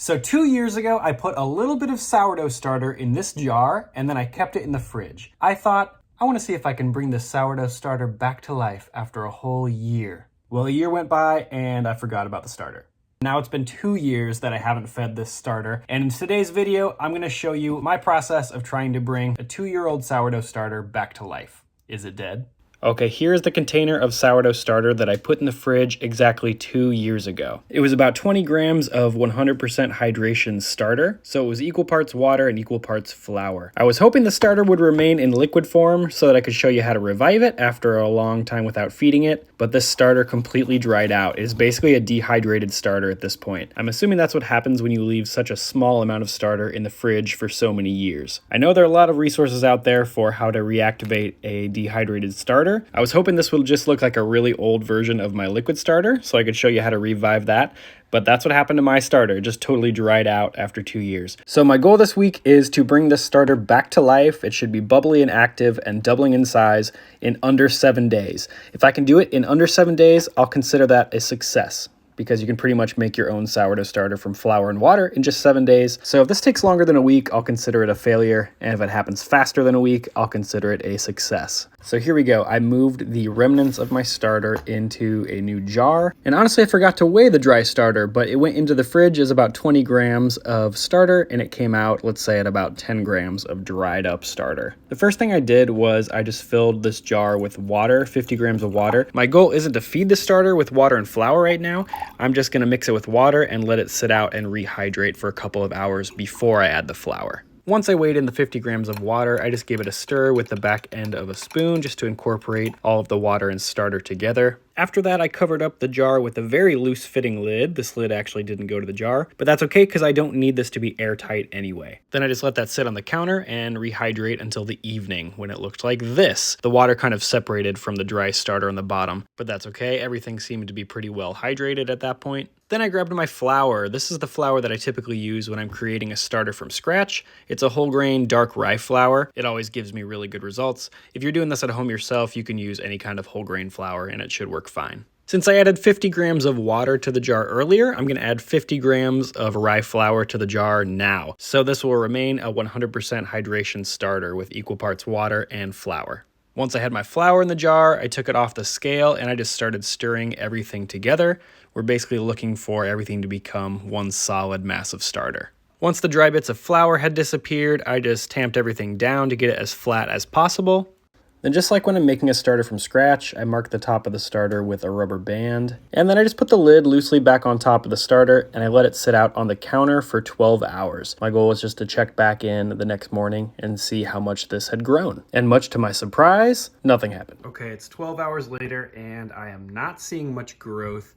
So 2 years ago, I put a little bit of sourdough starter in this jar, and then I kept it in the fridge. I thought, I want to see if I can bring this sourdough starter back to life after a whole year. Well, a year went by, and I forgot about the starter. Now it's been 2 years that I haven't fed this starter, and in today's video, I'm going to show you my process of trying to bring a 2-year-old sourdough starter back to life. Is it dead? Okay, here's the container of sourdough starter that I put in the fridge exactly 2 years ago. It was about 20 grams of 100% hydration starter, so it was equal parts water and equal parts flour. I was hoping the starter would remain in liquid form so that I could show you how to revive it after a long time without feeding it, but this starter completely dried out. It is basically a dehydrated starter at this point. I'm assuming that's what happens when you leave such a small amount of starter in the fridge for so many years. I know there are a lot of resources out there for how to reactivate a dehydrated starter. I was hoping this would just look like a really old version of my liquid starter so I could show you how to revive that, but that's what happened to my starter. It just totally dried out after 2 years. So my goal this week is to bring this starter back to life. It should be bubbly and active and doubling in size in under 7 days. If I can do it in under 7 days, I'll consider that a success, because you can pretty much make your own sourdough starter from flour and water in just 7 days. So if this takes longer than a week, I'll consider it a failure. And if it happens faster than a week, I'll consider it a success. So here we go. I moved the remnants of my starter into a new jar. And honestly, I forgot to weigh the dry starter, but it went into the fridge as about 20 grams of starter, and it came out, let's say, at about 10 grams of dried up starter. The first thing I did was I just filled this jar with water, 50 grams of water. My goal isn't to feed the starter with water and flour right now. I'm just going to mix it with water and let it sit out and rehydrate for a couple of hours before I add the flour. Once I weighed in the 50 grams of water, I just gave it a stir with the back end of a spoon just to incorporate all of the water and starter together. After that, I covered up the jar with a very loose fitting lid. This lid actually didn't go to the jar, but that's okay because I don't need this to be airtight anyway. Then I just let that sit on the counter and rehydrate until the evening when it looked like this. The water kind of separated from the dry starter on the bottom, but that's okay. Everything seemed to be pretty well hydrated at that point. Then I grabbed my flour. This is the flour that I typically use when I'm creating a starter from scratch. It's a whole grain dark rye flour. It always gives me really good results. If you're doing this at home yourself, you can use any kind of whole grain flour and it should work fine. Since I added 50 grams of water to the jar earlier, I'm going to add 50 grams of rye flour to the jar now. So this will remain a 100% hydration starter with equal parts water and flour. Once I had my flour in the jar, I took it off the scale and I just started stirring everything together. We're basically looking for everything to become one solid massive starter. Once the dry bits of flour had disappeared, I just tamped everything down to get it as flat as possible. Then just like when I'm making a starter from scratch, I mark the top of the starter with a rubber band. And then I just put the lid loosely back on top of the starter and I let it sit out on the counter for 12 hours. My goal was just to check back in the next morning and see how much this had grown. And much to my surprise, nothing happened. Okay, it's 12 hours later and I am not seeing much growth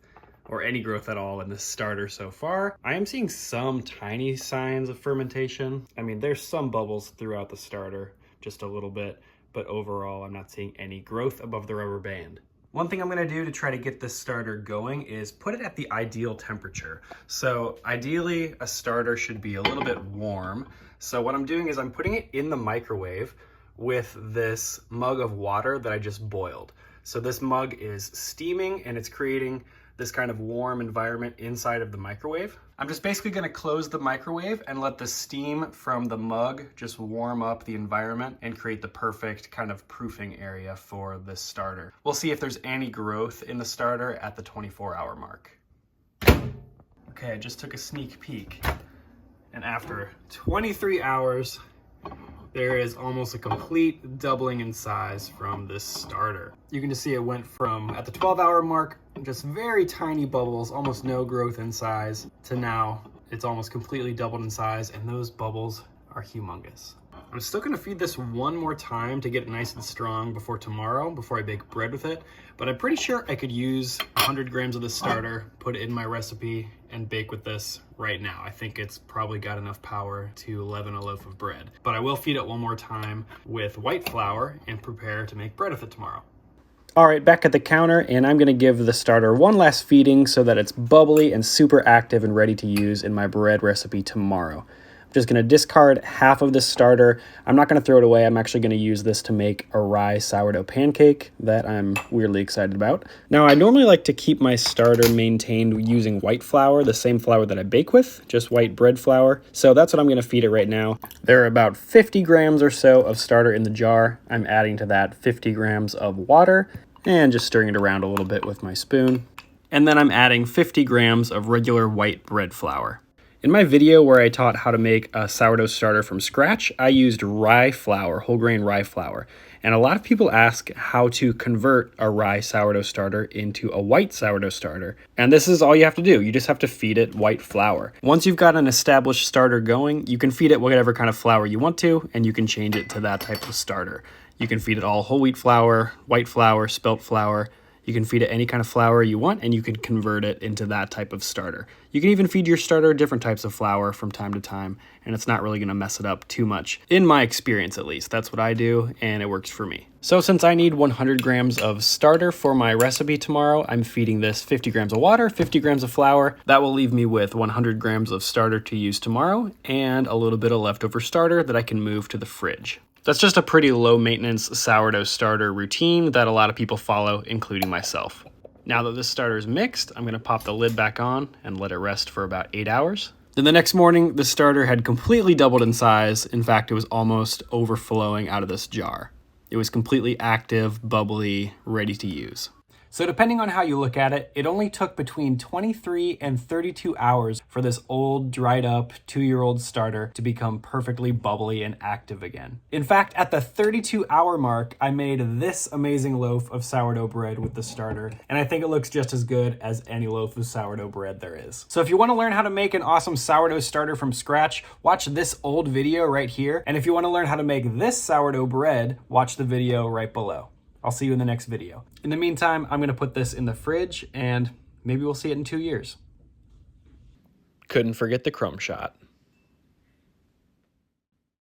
or any growth at all in this starter so far. I am seeing some tiny signs of fermentation. I mean, there's some bubbles throughout the starter, just a little bit, but overall I'm not seeing any growth above the rubber band. One thing I'm gonna do to try to get this starter going is put it at the ideal temperature. So ideally a starter should be a little bit warm. So what I'm doing is I'm putting it in the microwave with this mug of water that I just boiled. So this mug is steaming and it's creating this kind of warm environment inside of the microwave. I'm just basically gonna close the microwave and let the steam from the mug just warm up the environment and create the perfect kind of proofing area for this starter. We'll see if there's any growth in the starter at the 24-hour mark. Okay, I just took a sneak peek. And after 23 hours, there is almost a complete doubling in size from this starter. You can just see it went from, at the 12-hour mark, just very tiny bubbles, almost no growth in size, to now it's almost completely doubled in size, and those bubbles are humongous. I'm still gonna feed this one more time to get it nice and strong before tomorrow, before I bake bread with it, but I'm pretty sure I could use 100 grams of this starter, put it in my recipe, and bake with this right now. I think it's probably got enough power to leaven a loaf of bread. But I will feed it one more time with white flour and prepare to make bread with it tomorrow. All right, back at the counter, and I'm gonna give the starter one last feeding so that it's bubbly and super active and ready to use in my bread recipe tomorrow. Just going to discard half of this starter. I'm not going to throw it away. I'm actually going to use this to make a rye sourdough pancake that I'm weirdly excited about. Now, I normally like to keep my starter maintained using white flour, the same flour that I bake with, just white bread flour. So that's what I'm going to feed it right now. There are about 50 grams or so of starter in the jar. I'm adding to that 50 grams of water and just stirring it around a little bit with my spoon. And then I'm adding 50 grams of regular white bread flour. In my video where I taught how to make a sourdough starter from scratch, I used rye flour, whole grain rye flour. And a lot of people ask how to convert a rye sourdough starter into a white sourdough starter. And this is all you have to do. You just have to feed it white flour. Once you've got an established starter going, you can feed it whatever kind of flour you want to, and you can change it to that type of starter. You can feed it all whole wheat flour, white flour, spelt flour. You can feed it any kind of flour you want, and you can convert it into that type of starter. You can even feed your starter different types of flour from time to time, and it's not really going to mess it up too much. In my experience, at least. That's what I do, and it works for me. So since I need 100 grams of starter for my recipe tomorrow, I'm feeding this 50 grams of water, 50 grams of flour. That will leave me with 100 grams of starter to use tomorrow, and a little bit of leftover starter that I can move to the fridge. That's just a pretty low maintenance sourdough starter routine that a lot of people follow, including myself. Now that this starter is mixed, I'm going to pop the lid back on and let it rest for about 8 hours. Then the next morning, the starter had completely doubled in size. In fact, it was almost overflowing out of this jar. It was completely active, bubbly, ready to use. So depending on how you look at it, it only took between 23 and 32 hours for this old, dried up, 2-year-old starter to become perfectly bubbly and active again. In fact, at the 32-hour mark, I made this amazing loaf of sourdough bread with the starter, and I think it looks just as good as any loaf of sourdough bread there is. So if you want to learn how to make an awesome sourdough starter from scratch, watch this old video right here. And if you want to learn how to make this sourdough bread, watch the video right below. I'll see you in the next video. In the meantime, I'm gonna put this in the fridge and maybe we'll see it in 2 years. Couldn't forget the crumb shot.